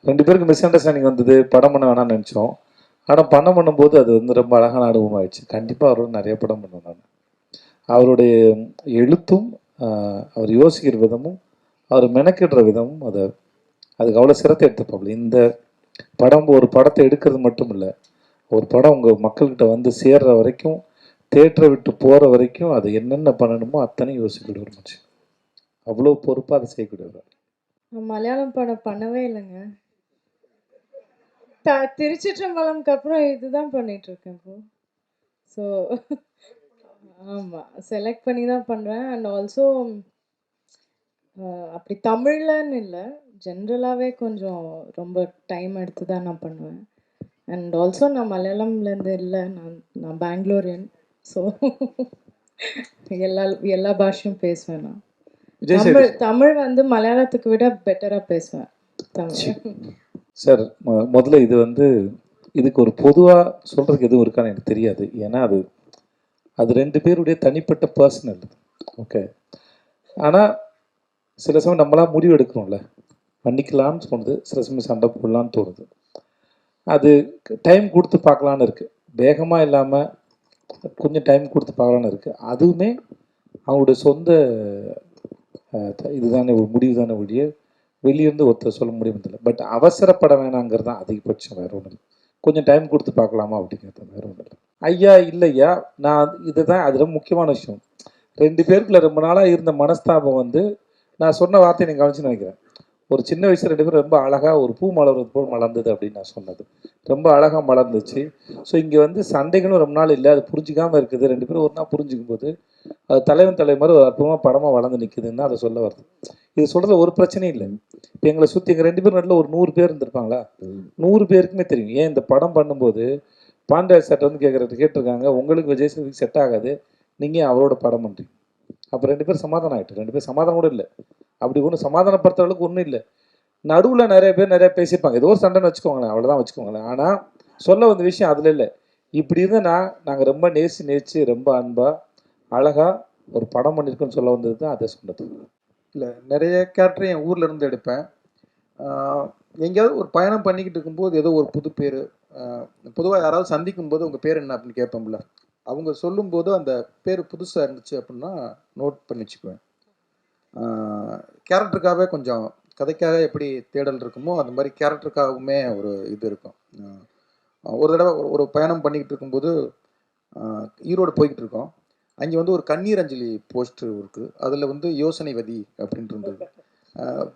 2 பேருக்கு miss understanding வந்தது. படம் பண்ண வேணாம்னு நெனச்சோம். ஆனா பண்ணும்போது அது வந்து ரொம்ப அழகான அனுபவம் ஆயிடுச்சு. கண்டிப்பா அவரோட நெறைய படம் பண்ணுவேன் நானு. அவருடைய எழுத்தும், அவர் யோசிக்கிற விதமும், அவர் மெனக்கிடுற விதமும் அதுக்கு அவ்வளோ சிரத்த எடுத்துப்பாப்புல. இந்த படம் ஒரு படத்த எடுக்கிறது மட்டும் இல்ல. ஒரு படம் உங்க மக்கள்கிட்ட வந்து சேர்ற வரைக்கும், தியேட்டர விட்டு போற வரைக்கும், அது என்னென்ன பண்ணணுமோ அத்தனையும் யோசிக்கக்கூடிய ஒரு மனுஷன். அவ்வளோ பொறுப்பா அத செய்யக்கூடியவர். நான் மலையாளம் படம் பண்ணவே இல்லைங்க. திருச்சிற்றம்பலம்க்கு அப்புறம் இதுதான் பண்ணிட்டு இருக்கேன் இப்போ. ஸோ ஆமா. செலக்ட் பண்ணி தான் பண்றேன். அண்ட் ஆல்சோ அப்படி தமிழ்லன்னு இல்ல. ஜென்ரலாவே கொஞ்சம் ரொம்ப டைம் எடுத்து தான் நான் பண்ணுவேன். அண்ட் ஆல்சோ நான் மலையாளம்லேருந்து இல்ல. நான் பெங்களூரியன். ஸோ எல்லா எல்லா பாஷையும் பேசுவேன் நான். விஜய் சேதுபதி தமிழ் வந்து மலையாளத்துக்கு விட பெட்டரா பேசுவேன் தமிழ். சார், முதல்ல இது வந்து இதுக்கு ஒரு பொதுவா சொல்றதுக்கு எதுவும் இருக்கான்னு எனக்கு தெரியாது. ஏன்னா அது 2 பேருடைய தனிப்பட்ட பர்சனல். ஓகே. ஆனா சில சமயம் நம்மளா முடிவு எடுக்கிறோம்ல. பண்ணிக்கலாம்னு தோணுது. சில சமயம் சண்டை போடலான்னு தோணுது. அது டைம் குடுத்து பார்க்கலான்னு இருக்கு. வேகமா இல்லாம கொஞ்சம் டைம் குடுத்து பார்க்கலான்னு இருக்கு. அதுவுமே அவங்களுடைய சொந்த இதுதானே ஒரு முடிவு தானே ஒழிய, வெளியிருந்து ஒருத்தர் சொல்ல முடியுறதில்ல. பட் அவசரப்பட வேணாங்கிறது தான் அதிகபட்சம். வேற ஒண்ணும் இல்ல. கொஞ்சம் டைம் குடுத்து பார்க்கலாமா அப்படிங்கிறது வேற ஒண்ணும் இல்ல. ஐயா, இல்லையா, நான் இதுதான் அது ரொம்ப முக்கியமான விஷயம். 2 பேருக்குள்ள ரொம்ப நாளா இருந்த மனஸ்தாபம் வந்து, நான் சொன்ன வார்த்தைய நீங்க கவனிச்சுன்னு நெனைக்கிறேன். ஒரு சின்ன வயசுல 2 பேரும் ரொம்ப அழகா ஒரு பூ மலர்வது போல் மலர்ந்தது அப்படின்னு நான் சொன்னது. ரொம்ப அழகா மலர்ந்துச்சு. ஸோ இங்க வந்து சண்டைகளும் ரொம்ப நாள் இல்ல. அது புரிஞ்சுக்காம இருக்குது. 2 பேரும் ஒண்ணா புரிஞ்சுக்கும்போது, அது தலைவன் தலைவி மாரி ஒரு அற்புதமா படமா வளர்ந்து நிக்குதுன்னு தான் அத சொல்ல வருது. இது சொல்றதுல ஒரு பிரச்சனையும் இல்ல. இப்ப எங்கள சுத்தி எங்க 2 பேரும் நடுவுல ஒரு 100 பேர் இருந்திருப்பாங்களா? 100 பேருக்குமே தெரியும். ஏன் இந்த படம் பண்ணும்போது, பாண்டியராஜ் சார்ட்ட வந்து கேட்டிருக்காங்க, உங்களுக்கு விஜய் சேதுபதிக்கு செட் ஆகாது. நீங்க ஏன் அவரோட படம் பண்றீங்க? அப்ப 2 பேரும் சமாதானம் ஆயிட்டு. 2 பேரும் சமாதானம் கூட இல்ல. அப்படி ஒண்ணும் சமாதானப்படுத்துற அளவுக்கு ஒண்ணும் இல்ல. நடுவுல நெறைய பேர் நெறைய பேசியிருப்பாங்க. ஏதோ ஒரு சண்டைன்னு வச்சுக்கோங்களேன். அவ்வளோதான் வச்சுக்கோங்களேன். ஆனா, சொல்ல வந்த விஷயம் அதுல இல்ல. இப்படி இருந்தனா, நாங்க ரொம்ப நேசிச்சு, ரொம்ப அன்பா, அழகா ஒரு படம் பண்ணியிருக்கோம்னு சொல்ல வந்தது தான் அத சொன்னது. இல்ல நிறைய கேரக்டர் என் ஊர்ல இருந்து எடுப்பேன். எங்கேயாவது ஒரு பயணம் பண்ணிக்கிட்டு இருக்கும்போது ஏதோ ஒரு புது பேர், பொதுவாக யாராவது சந்திக்கும் போது உங்கள் பேர் என்ன அப்படின்னு கேட்போம்ல, அவங்க சொல்லும்போது அந்த பேர் புதுசாக இருந்துச்சு அப்படின்னா நோட் பண்ணி வச்சுக்குவேன். கேரக்டருக்காகவே கொஞ்சம் கதைக்காக எப்படி தேடல் இருக்குமோ அந்த மாதிரி கேரக்டருக்காகவுமே ஒரு இது இருக்கும். ஒரு தடவை ஒரு பயணம் பண்ணிக்கிட்டு இருக்கும்போது ஈரோடு போய்கிட்டு இருக்கோம். அங்கே வந்து ஒரு கண்ணீர் அஞ்சலி போஸ்டர் இருக்குது. அதில் வந்து யோசனைவதி அப்படின்ட்டு இருந்தது.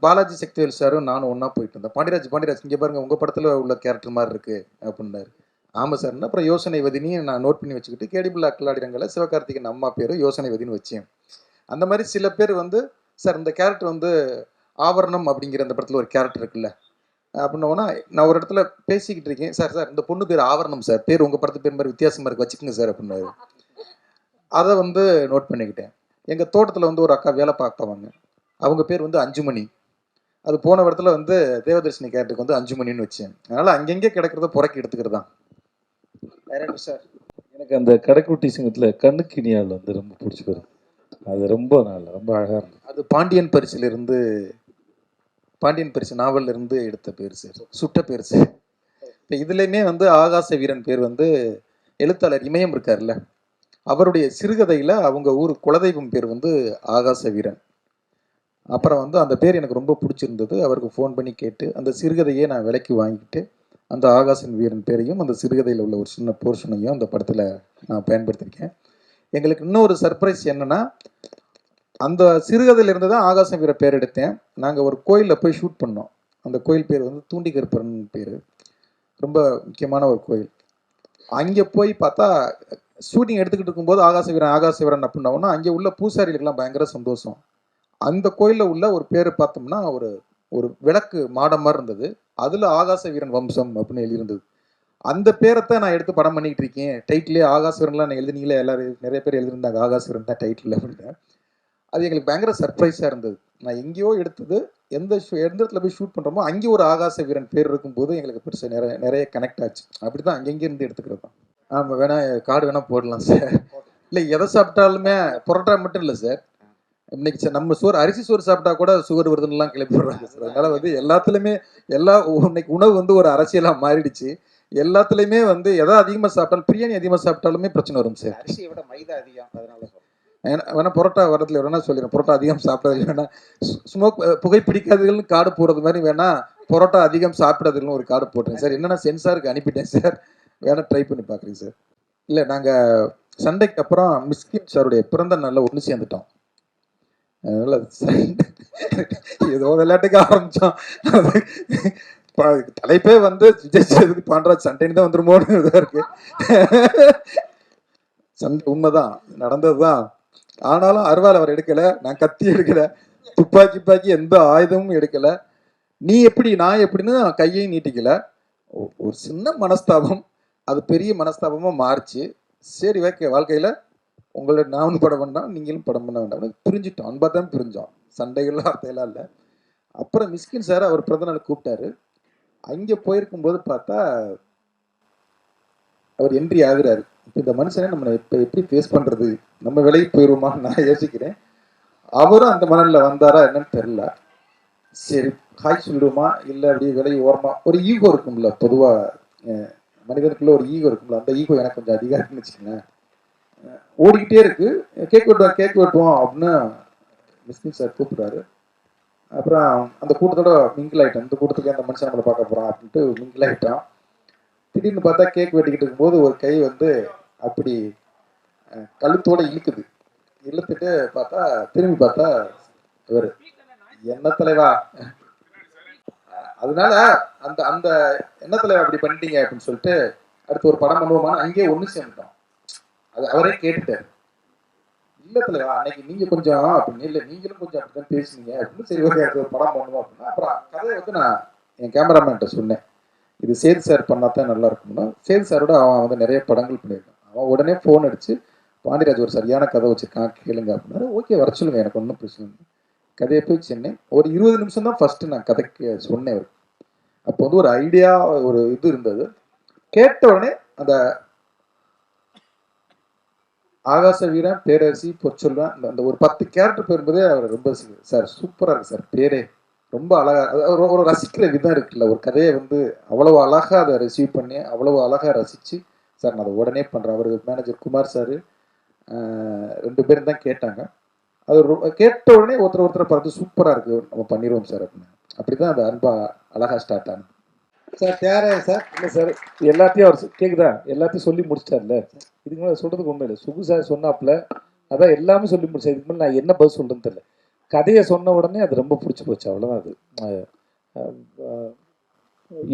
பாலாஜி சக்திவேல் சாரும் நானும் ஒன்றா போயிட்டு இருந்தேன். பாண்டியராஜ் இங்கே பாருங்கள் உங்கள் படத்தில் உள்ள கேரக்டர் மாதிரி இருக்குது அப்படின்னாரு. ஆமாம் சார்னா அப்புறம் யோசனைவதினியும் நான் நோட் பண்ணி வச்சுக்கிட்டு கேடிபிள் அக்கலாடிரங்களை சிவகார்த்திகேயன் அம்மா பேர் யோசனைவதினு வச்சேன். அந்த மாதிரி சில பேர் வந்து சார் இந்த கேரக்டர் வந்து ஆவரணம் அப்படிங்கிற அந்த படத்தில் ஒரு கேரக்டர் இருக்குல்ல அப்படின்னா, நான் ஒரு இடத்துல பேசிக்கிட்டு இருக்கேன், சார் இந்த பொண்ணு பேர் ஆவரணம் சார், பேர் உங்கள் படத்து பேர் மாதிரி வித்தியாசமாக இருக்கு, வச்சுக்கோங்க சார் அப்படின்னாரு. அதை வந்து நோட் பண்ணிக்கிட்டேன். எங்கள் தோட்டத்தில் வந்து ஒரு அக்கா வேலை பார்ப்பவங்க, அவங்க பேர் வந்து அஞ்சுமணி. அது போன இடத்துல வந்து தேவதர்ஷினி கேரக்டருக்கு வந்து அஞ்சுமணின்னு வச்சேன். அதனால் அங்கங்கே கிடக்கிறத புறக்கி எடுத்துக்கிறது தான். டைரக்டர் சார், எனக்கு அந்த கடைக்குட்டி சிங்கத்தில் கண்ணுக்கினியால் வந்து ரொம்ப பிடிச்சி போயிருக்கு. அது ரொம்ப ரொம்ப அழகாக இருந்தது. அது பாண்டியன் பரிசு நாவல்ல இருந்து எடுத்த பேர் சார், சுட்ட பேர் சார். இப்போ இதுலையுமே வந்து ஆகாச வீரன் பேர் வந்து எழுத்தாளர் இமயம் இருக்கார்ல, அவருடைய சிறுகதையில் அவங்க ஊர் குலதெய்வம் பேர் வந்து ஆகாச வீரன். அப்புறம் வந்து அந்த பேர் எனக்கு ரொம்ப பிடிச்சிருந்தது. அவருக்கு ஃபோன் பண்ணி கேட்டு அந்த சிறுகதையை நான் விலைக்கு வாங்கிட்டு அந்த ஆகாசன் வீரன் பேரையும் அந்த சிறுகதையில் உள்ள ஒரு சின்ன போர்ஷனையும் அந்த படத்தில் நான் பயன்படுத்தியிருக்கேன். எங்களுக்கு இன்னொரு சர்ப்ரைஸ் என்னென்னா, அந்த சிறுகதையில் இருந்து தான் ஆகாசன் வீர பேர் எடுத்தேன். நாங்கள் ஒரு கோயிலில் போய் ஷூட் பண்ணோம். அந்த கோயில் பேர் வந்து தூண்டிகருப்பரன் பேர், ரொம்ப முக்கியமான ஒரு கோயில். அங்கே போய் பார்த்தா ஷூட்டிங் எடுத்துக்கிட்டு இருக்கும்போது ஆகாச வீரன் அப்படின்னா அங்கே உள்ள பூசாரிகளுக்கெல்லாம் பயங்கர சந்தோஷம். அந்த கோயிலில் உள்ள ஒரு பேர் பார்த்தோம்னா ஒரு விளக்கு மாடம் மாதிரி இருந்தது. அதில் ஆகாச வீரன் வம்சம் அப்படின்னு எழுதியிருந்தது. அந்த பேரைத்தான் நான் எடுத்து படம் பண்ணிக்கிட்டு இருக்கேன். டைட்டிலே ஆகாச வீரன்லாம் நான் எழுதினீங்களே, எல்லாரும் நிறைய பேர் எழுதியிருந்தாங்க ஆகாச வீரன் தான் டைட்டில் அப்படின்னு. அது எங்களுக்கு பயங்கர சர்ப்ரைஸாக இருந்தது. நான் எங்கேயோ எடுத்தது எந்த இடத்துல போய் ஷூட் பண்ணுறோமோ அங்கே ஒரு ஆகாச வீரன் பேர் இருக்கும்போது எங்களுக்கு பெருசாக நிறைய கனெக்ட் ஆச்சு. அப்படி தான் அங்கேருந்து எடுத்துக்கிறது தான். ஆமாம், வேணா கார்டு வேணால் போடலாம் சார். இல்லை, எதை சாப்பிட்டாலுமே புரோட்டா மட்டும் இல்லை சார், இன்னைக்கு நம்ம அரிசி சோறு சாப்பிட்டா கூட சுகர் வருதுன்னுலாம் கிளப்பி விடுறாங்க சார். அதனால வந்து எல்லாத்துலேயுமே இன்னைக்கு உணவு வந்து ஒரு அரசியலாக மாறிடுச்சு. எல்லாத்துலேயுமே வந்து எதாவது அதிகமாக சாப்பிட்டாலும், பிரியாணி அதிகமாக சாப்பிட்டாலுமே பிரச்சனை வரும் சார். அரிசியை விட மைதா அதிகம், அதனால சொல்றேன். வேணா பரோட்டா வரதுல வேணா சொல்லிடுறேன். பரோட்டா அதிகம் சாப்பிட்றது வேணா, ஸ்மோக் புகைப்பிடிக்காதவர்கள்னு கார்டு போடுறது மாதிரி வேணா பரோட்டா அதிகம் சாப்பிடாதுன்னு ஒரு கார்டு போட்டுறேன் சார். என்னன்னா சென்சாருக்கு அனுப்பிட்டேன் சார். வேணா ட்ரை பண்ணி பார்க்குறேன் சார். இல்லை, நாங்கள் சண்டைக்கு அப்புறம் மிஸ்கின் சாருடைய பிறந்த நாளில் ஒன்று சேர்ந்துட்டோம். அதனால ஏதோ விளையாட்டுக்கு ஆரம்பித்தோம். தலைப்பே வந்து விஜய் சேதுபதி பாண்டராஜ் சண்டைன்னு தான் வந்துருமோன்னு இதாக இருக்கு. சண்டை உண்மைதான், நடந்தது தான். ஆனாலும் அருவாள் அவர் எடுக்கலை, நான் கத்தி எடுக்கலை, துப்பாக்கி எந்த ஆயுதமும் எடுக்கலை. நீ எப்படி நான் எப்படின்னு கையையும் நீட்டிக்கல. ஒரு சின்ன மனஸ்தாபம், அது பெரிய மனஸ்தாபமாக மாறிச்சு. சரி ஓகே, வாழ்க்கையில் உங்களை நான் படம் வேண்டாம், நீங்களும் படம் பண்ண வேண்டாம், பிரிஞ்சிட்டோம். அன்பாக தான் பிரிஞ்சோம், சண்டைகள்லாம் வார்த்தையெல்லாம் இல்லை. அப்புறம் மிஸ்கின் சார் அவர் பிறந்தநாள் கூப்பிட்டாரு. அங்கே போயிருக்கும்போது பார்த்தா அவர் என்ட்ரி ஆகுறாரு. இப்போ இந்த மனுஷனை நம்ம இப்போ எப்படி ஃபேஸ் பண்ணுறது, நம்ம விலைக்கு போயிடுவோமா நான் யோசிக்கிறேன். அவரும் அந்த மனநில் வந்தாரா என்னன்னு தெரில. சரி ஹாய் சொல்லிடுவோமா, இல்லை அப்படியே விலை ஓரமா, ஒரு ஈகோ இருக்கும்ல, பொதுவாக மனிதனுக்குள்ள ஒரு ஈகோ இருக்கும்ல, அந்த ஈகோ எனக்கு கொஞ்சம் அதிகம் இருக்குன்னு வச்சுக்கோங்களேன். ஓடிக்கிட்டே இருக்கு. கேக் வெட்டுவோம் அப்படின்னு மிஸ்கின் சார் கூப்பிடுறாரு. அப்புறம் அந்த கூட்டத்தோட மிங்கிள் ஆகிட்டோம். இந்த கூட்டத்துக்கு அந்த மனுஷன் நம்மளை பார்க்க போகிறான் அப்படின்ட்டு மிங்கிள் ஆகிட்டோம். திடீர்னு பார்த்தா கேக் வெட்டிக்கிட்டு இருக்கும்போது ஒரு கை வந்து அப்படி கழுத்தோட இழுத்துட்டு பார்த்தா, திரும்பி பார்த்தா இவர் என்ன தலைவா, அதனால அந்த அந்த என்ன தலைவா அப்படி பண்ணிட்டீங்க அப்படின்னு சொல்லிட்டு அடுத்து ஒரு படம் பண்ணுவோமா, அங்கேயே ஒன்று சேர்ந்துட்டோம். அது அவரே கேட்டுட்டாரு. இல்லை தலைவா அன்னைக்கு நீங்க கொஞ்சம் அப்படின்னு, இல்லை நீங்களும் கொஞ்சம் அப்படிதான் பேசுனீங்க அப்படின்னு. சரி ஓகே, அடுத்து ஒரு படம் பண்ணுவோம் அப்படின்னா அப்புறம் கதையை வந்து நான் என் கேமராமேன்ட்ட சொன்னேன், இது சேது சார் பண்ணாதான் நல்லா இருக்கும்னா. சேது சாரோட அவன் வந்து நிறைய படங்கள் பண்ணியிருக்கான். அவன் உடனே ஃபோன் அடிச்சு, பாண்டியராஜ் ஒரு சரியான கதை வச்சிருக்கான் கேளுங்க அப்படின்னாரு. ஓகே வர சொல்லுங்க, எனக்கு ஒன்றும் பிரச்சனை இல்லை. கதையை போய் சொன்னேன். ஒரு 20 நிமிஷம் தான் ஃபர்ஸ்ட் நான் கதைக்கு சொன்னேன் அவருக்கு. அப்போ வந்து ஒரு ஐடியா, ஒரு இது இருந்தது. கேட்ட உடனே அந்த ஆகாச வீரன், பேரரசி, பொற்சொல்வன், அந்த ஒரு 10 கேரக்டர் பேர் என்பதே அவர் ரொம்ப சார் சூப்பராக இருக்கு சார். பேரே ரொம்ப அழகா, ஒரு ரசிக்கிற விதம் இருக்குல்ல, ஒரு கதையை வந்து அவ்வளவு அழகா அதை ரிசீவ் பண்ணி அவ்வளவு அழகா ரசிச்சு சார் நான் அதை உடனே பண்ணுறேன். அவர் மேனேஜர் குமார் சார் 2 பேரும் தான் கேட்டாங்க. அது கேட்ட உடனே ஒருத்தரை பார்த்து சூப்பராக இருக்கு, நம்ம பண்ணிடுவோம் சார் அப்படின்னு. அப்படிதான் அந்த அன்பா அழகா ஸ்டார்ட் ஆனது சார். தியாகராஜன் சார். இல்லை சார், எல்லாத்தையும் அவர் கேட்குதா, எல்லாத்தையும் சொல்லி முடிச்சிட்டார்ல. இதுக்கு மேலே சொல்கிறதுக்கு ஒன்றும் இல்லை. சுகு சார் சொன்னாப்புல அதான் எல்லாமே சொல்லி முடிச்சேன். இதுக்கு மேலே நான் என்ன பதில் சொல்கிறேன்னு தெரியல. கதையை சொன்ன உடனே அது ரொம்ப பிடிச்சி போச்சு, அவ்வளோதான். அது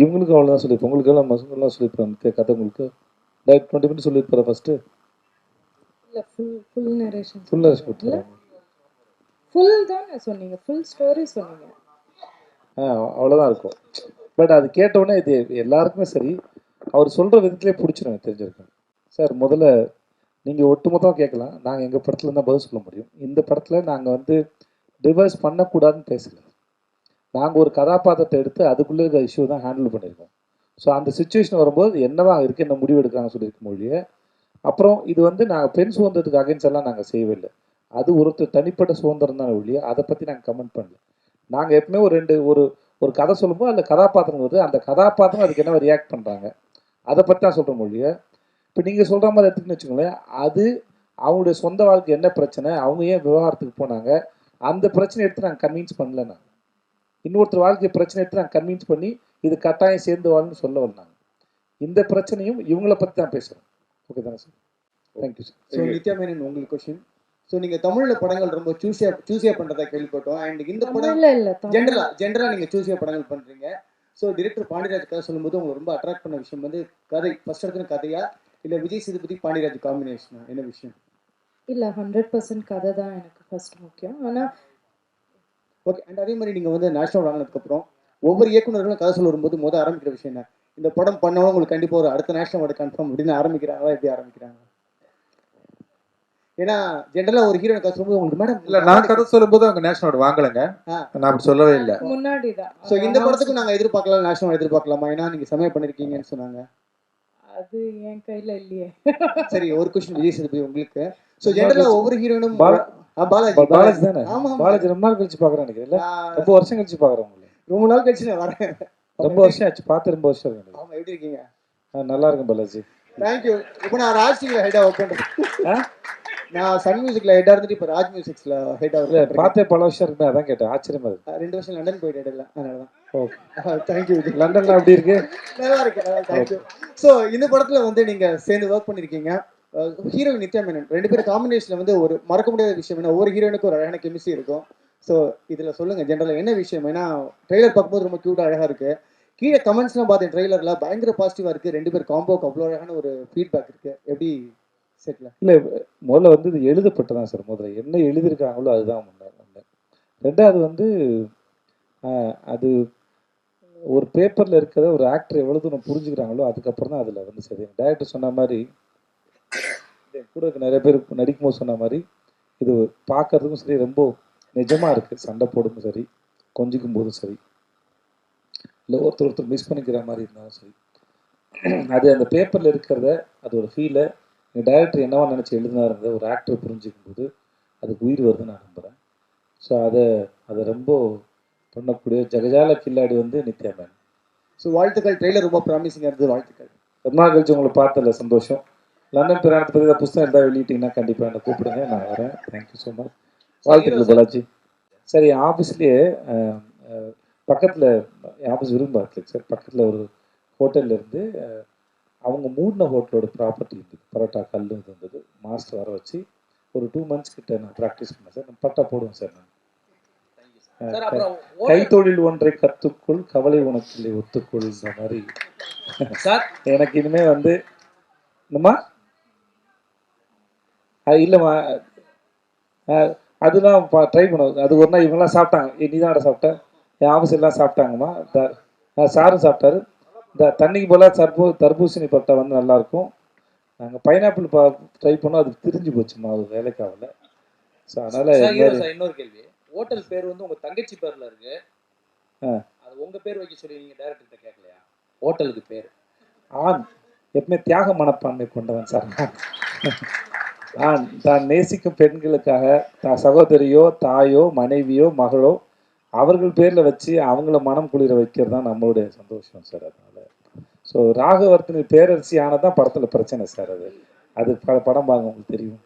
இவங்களுக்கும் அவ்வளோதான் சொல்லியிருப்பேன், உங்களுக்கு எல்லாம் மசங்கெல்லாம் சொல்லியிருப்பேன். கதை உங்களுக்கு 20 மினிட்ஸ் சொல்லியிருப்பாரு ஃபஸ்ட்டு. இல்லை ஃபுல் நரேஷன் கொடுத்துருவாங்க. ஃபுல் தானே சொன்னீங்க, ஃபுல் ஸ்டோரி சொன்னீங்க. அவ்வளோதான் இருக்கும். பட் அது கேட்டவுடனே இது எல்லாருக்குமே சரி, அவர் சொல்கிற விதத்துலேயே பிடிச்சிடும், எனக்கு தெரிஞ்சிருக்கேன். சார் முதல்ல நீங்கள் ஒட்டுமொத்தமாக கேட்கலாம், நாங்கள் எங்கள் படத்தில் தான் பதில் சொல்ல முடியும். இந்த படத்தில் நாங்கள் வந்து ரிவர்ஸ் பண்ணக்கூடாதுன்னு பேசலை. நாங்கள் ஒரு கதாபாத்திரத்தை எடுத்து அதுக்குள்ளே இருக்கிற இஷ்யூ தான் ஹேண்டில் பண்ணியிருக்கோம். ஸோ அந்த சுச்சுவேஷன் வரும்போது என்னவா இருக்குது, என்ன முடிவு எடுக்கிறாங்கன்னு சொல்லியிருக்க மொழியை. அப்புறம் இது வந்து நாங்கள் பெண் சுதந்திரத்துக்கு அகைன்ஸ்ட் எல்லாம் நாங்கள் செய்யவே இல்லை. அது ஒருத்தர் தனிப்பட்ட சுதந்திரம் தான் ஒழிய அதை பற்றி நாங்கள் கமெண்ட் பண்ணல. நாங்கள் எப்பவுமே ஒரு கதை சொல்லும்போது அந்த கதாபாத்திரம் வருது, அந்த கதாபாத்திரம் அதுக்கு என்ன ரியாக்ட் பண்ணுறாங்க அதை பற்றி தான் சொல்கிற மொழியை. இப்போ நீங்கள் சொல்கிற மாதிரி எடுத்துக்கின்னு வச்சுக்கோங்களேன், அது அவங்களுடைய சொந்த வாழ்க்கை என்ன பிரச்சனை, அவங்க ஏன் விவகாரத்துக்கு போனாங்க, அந்த பிரச்சனை எடுத்து நாங்கள் கன்வின்ஸ் பண்ணல. நாங்கள் இன்னொருத்தர் வாழ்க்கை பிரச்சனை எடுத்து நாங்கள் கன்வின்ஸ் பண்ணி இது கட்டாயம் சேர்ந்து வாழ்னு சொல்ல வந்தாங்க. இந்த பிரச்சனையும் இவங்களை பற்றி தான் பேசுகிறோம். ஓகே தானே sir? Thank you sir. So Nithya Menon, உங்களுக்கு கொஸ்டின். ஸோ நீங்கள் தமிழில் படங்கள் ரொம்ப சூஸியாக பண்ணுறதா கேள்விப்பட்டோம். அண்ட் இந்த படம் இல்லை ஜென்ரலாக நீங்கள் சூஸியாக படங்கள் பண்ணுறீங்க. ஸோ டிரெக்டர் பாண்டியராஜ் கதை சொல்லும்போது உங்களுக்கு ரொம்ப அட்ராக்ட் பண்ண விஷயம் வந்து கதை, ஃபர்ஸ்ட் எடுத்துன கதையா இல்லை விஜய் சேதுபதி பாண்டியராஜ் காம்பினேஷனா, என்ன விஷயம்? இல்லை 100% கதை தான் எனக்கு ஃபர்ஸ்ட் முக்கியம். ஆனால் ஓகே. அண்ட் அதே மாதிரி நீங்கள் வந்து நேஷனல் வாங்கினதுக்கப்புறம் ஒவ்வொரு இயக்குநர்களும் கதை சொல்ல வரும்போது ஆரம்பிக்கிற விஷயம் என்ன, இந்த படம் பண்ணவங்க உங்களுக்கு கண்டிப்பாக ஒரு அடுத்த நேஷனல் அவார்டு கன்ஃபார்ம் அப்படின்னு ஆரம்பிக்கிறாங்களா, எப்படி ஆரம்பிக்கிறாங்க? ஏன்னா ஜென்ரலாக ஒரு ஹீரோனை கதை சொல்லும்போது உங்களுக்கு மேடம் இல்லை, நான் கதை சொல்லும்போது அவங்க நேஷனல் அவார்டு வாங்கலைங்க, நான் அப்படி சொல்லவே இல்லை. முன்னாடி தான். ஸோ இந்த படத்துக்கும் நாங்கள் எதிர்பார்க்கலாம், நேஷனல் எதிர்பார்க்கலாமா? ஏன்னா நீங்கள் சமயம் பண்ணியிருக்கீங்கன்னு சொன்னாங்க. அது என் கையில் இல்லையே. சரி, ஒரு கொஸ்டின் விஜய் சேதுபதி உங்களுக்கு. ஸோ ஜென்ரலாக ஒவ்வொரு ஹீரோனும் பாலாஜி பாலாஜி தானே? ஆமா ஆமா பாலாஜி ரொம்ப நாள் கழிச்சு பார்க்குறேன் நினைக்கிறேன் இல்லை? நான் ரொம்ப வருஷம் கழிச்சு பார்க்குறேன் உங்களை. ரொம்ப நாள் கழிச்சு நான் வரேன். ரொம்ப வருஷம் ஆச்சு பார்த்து, ரொம்ப வருஷம் இருக்கு. ஆமா எப்படி இருக்கீங்க? நல்லா இருக்கும் பாலாஜி. தேங்க்யூ. இப்போ நான் ராஜ் டிவில ஹெட்டா ஒர்க் பண்றேன். நான் சன் மியூசிக்ல ஹெட்டா இருந்துட்டு இப்போ ராஜ் மியூசிக்ஸ்ல ஹெட்டா ஒர்க் பண்றேன். பார்த்தே பல வருஷம் இருக்குமே, அதான் கேட்டேன். ஆச்சரியமா இருக்கு. 2 வருஷம் லண்டன் போயிட்டு இடையில அதனாலதான். Okay, thank you. லண்டன்ல அப்படி இருக்கு. நல்லா இருக்கு. தேங்க்யூ. ஸோ இந்த படத்துல வந்து நீங்க சேர்ந்து ஒர்க் பண்ணிருக்கீங்க. ஹீரோயின் நித்யா மேனன் 2 பேரும் காம்பினேஷன்ல வந்து ஒரு மறக்க முடியாத விஷயம் என்ன, ஒவ்வொரு ஹீரோயினுக்கும் ஒரு அழகான கெமிஸ்ட்ரி இருக்கும். ஸோ இதுல சொல்லுங்க ஜென்ரலா என்ன விஷயம்? ஏன்னா ட்ரெய்லர் பார்க்கும்போது ரொம்ப கியூட்டா அழகா இருக்கு. கீழே கமெண்ட்ஸ்லாம் பார்த்தேன் ட்ரெய்லர்ல பயங்கர பாசிட்டிவா இருக்கு. 2 பேர் காம்போக்கு அவ்வளோ அழகான ஒரு ஃபீட்பேக் இருக்கு. எப்படி செட்ல? இல்லை, முதல்ல வந்து இது எழுதப்பட்டதான் சார். முதல்ல என்ன எழுதியிருக்காங்களோ அதுதான் முன்னாடி. ரெண்டாவது வந்து அது ஒரு பேப்பரில் இருக்கிறத ஒரு ஆக்டர் எவ்வளோ தூரம் புரிஞ்சுக்கிறாங்களோ அதுக்கப்புறம் தான் அதில் வந்து சரி. டைரக்டர் சொன்ன மாதிரி, கூட இருக்க நிறைய பேர் நடிக்கும்போது சொன்ன மாதிரி, இது பார்க்கறதுக்கும் சரி ரொம்ப நிஜமாக இருக்குது. சண்டை போடும்போது சரி, கொஞ்சிக்கும் போதும் சரி, இல்லை ஒருத்தர் மிஸ் பண்ணிக்கிற மாதிரி இருந்தாலும் சரி, அது அந்த பேப்பரில் இருக்கிறத அது ஒரு ஃபீலை டைரக்டர் என்னவா நினச்சி எழுதினாருங்க ஒரு ஆக்டர் புரிஞ்சிக்கும் போது அதுக்கு உயிர் வருதுன்னு நான் நம்புகிறேன். ஸோ அதை ரொம்ப பண்ணக்கூடிய ஜெகஜால கில்லாடி வந்து நித்யா மேனன். ஸோ வாழ்த்துக்கள். ட்ரெய்லர் ரொம்ப ப்ராமிசிங்காக இருந்தது. வாழ்த்துக்கள். ரொம்ப நாள் கழிச்சு உங்களை பார்த்ததில்ல, சந்தோஷம். லண்டன் பிரயாணத்தை பற்றி ஏதாவது புத்தகம் எதாவது வெளியிட்டீங்கன்னா கண்டிப்பாக என்னை கூப்பிடுங்க, நான் வரேன். Thank you so much. வாழ்த்துக்கள் பாலாஜி. சரி, ஆஃபீஸ்லேயே பக்கத்தில் ஆஃபீஸ் விரும்பாது சார், பக்கத்தில் ஒரு ஹோட்டலில் இருந்து அவங்க மூடின ஹோட்டலோட ப்ராப்பர்ட்டி இருந்தது. பரோட்டா கல் இருந்தது. மாஸ்டர் வர வச்சு ஒரு 2 months கிட்ட நான் ப்ராக்டிஸ் பண்ணேன் சார். நான் பரோட்டா போடுவேன் சார். நான் கைத்தொழில் ஒன்றை கற்றுக்குள், கவலை உனக்கு ஒத்துக்கொள்கிற மாதிரி சார். எனக்கு இனிமே வந்து என்னம்மா இல்லைம்மா, அதுதான் ட்ரை பண்ணுவோம். அது ஒரு நாள் இவங்கெல்லாம் சாப்பிட்டாங்க. நீ தான் சாப்பிட்டேன், என் ஆஃபீஸ் எல்லாம் சாப்பிட்டாங்கம்மா. சாரும் சாப்பிட்டாரு. இந்த தண்ணிக்கு போல தர்பூசணி பரோட்டா வந்து நல்லாயிருக்கும். நாங்கள் பைனாப்பிள் ட்ரை பண்ணோம், அது திரிஞ்சு போச்சுமா, அது வேலைக்காகல. ஸோ அதனால் இன்னொரு கேள்வி, ஹோட்டல் பேர் வந்து உங்க தங்கச்சி பேர்ல இருக்கு, அது உங்க பேர் வைக்க சொல்லி நீங்க டைரக்டர்கிட்ட கேட்கலையா? ஹோட்டலுக்கு பேர் எப்பவுமே தியாக மனப்பான்மை கொண்டவன் சார். தான் நேசிக்கும் பெண்களுக்காக தான் சகோதரியோ தாயோ மனைவியோ மகளோ அவர்கள் பேரில் வச்சு அவங்கள மனம் குளிர வைக்கிறது தான் நம்மளுடைய சந்தோஷம் சார். அதனால ஸோ ராகவர்த்தனி பேரரசி ஆனதான் படத்தில் பிரச்சனை சார். அது படம் பாருங்க, உங்களுக்கு தெரியும்.